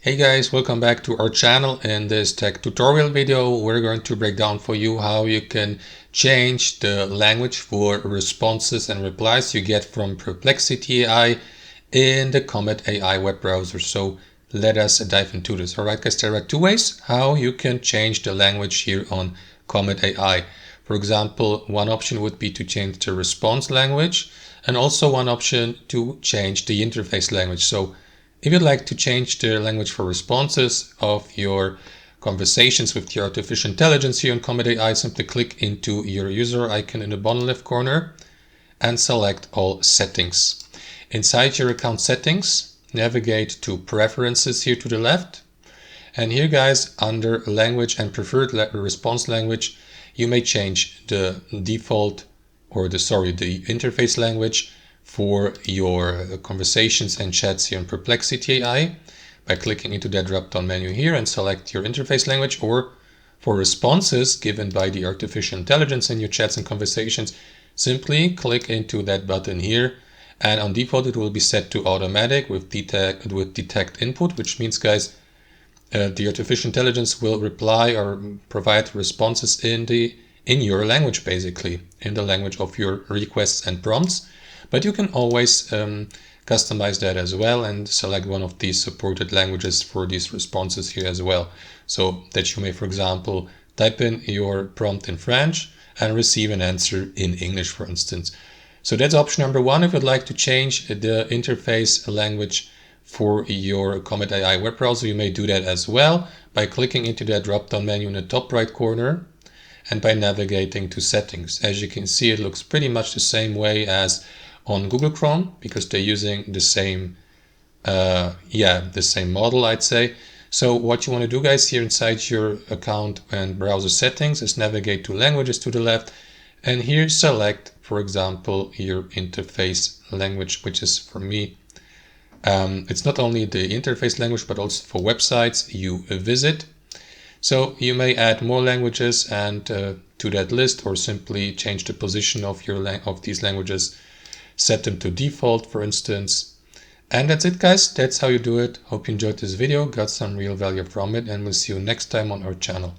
Hey guys, welcome back to our channel. In this tech tutorial video, we're going to break down for you how you can change the language for responses and replies you get from Perplexity AI in the Comet AI web browser. So let us dive into this. All right, guys, there are two ways how you can change the language here on Comet AI. For example, one option would be to change the response language, and also one option to change the interface language. So if you'd like to change the language for responses of your conversations with the artificial intelligence here on Comet AI, simply click into your user icon in the bottom left corner and select all settings. Inside your account settings, navigate to preferences here to the left. And here, guys, under language and preferred response language, you may change the default or the interface language for your conversations and chats here in Perplexity AI by clicking into that drop-down menu here and select your interface language, or for responses given by the artificial intelligence in your chats and conversations, simply click into that button here, and on default it will be set to automatic with detect input, which means, guys, the artificial intelligence will reply or provide responses in your language, basically in the language of your requests and prompts. But you can always customize that as well and select one of these supported languages for these responses here as well. So that you may, for example, type in your prompt in French and receive an answer in English, for instance. So that's option number one. If you'd like to change the interface language for your Comet AI web browser, you may do that as well by clicking into that drop-down menu in the top right corner and by navigating to settings. As you can see, it looks pretty much the same way as on Google Chrome, because they're using the same model, I'd say. So what you want to do, guys, here inside your account and browser settings is navigate to languages to the left, and here select, for example, your interface language, which is, for me, it's not only the interface language but also for websites you visit. So you may add more languages and to that list, or simply change the position of these languages, set them to default, for instance. And that's it, guys. That's how you do it. Hope you enjoyed this video, got some real value from it, and we'll see you next time on our channel.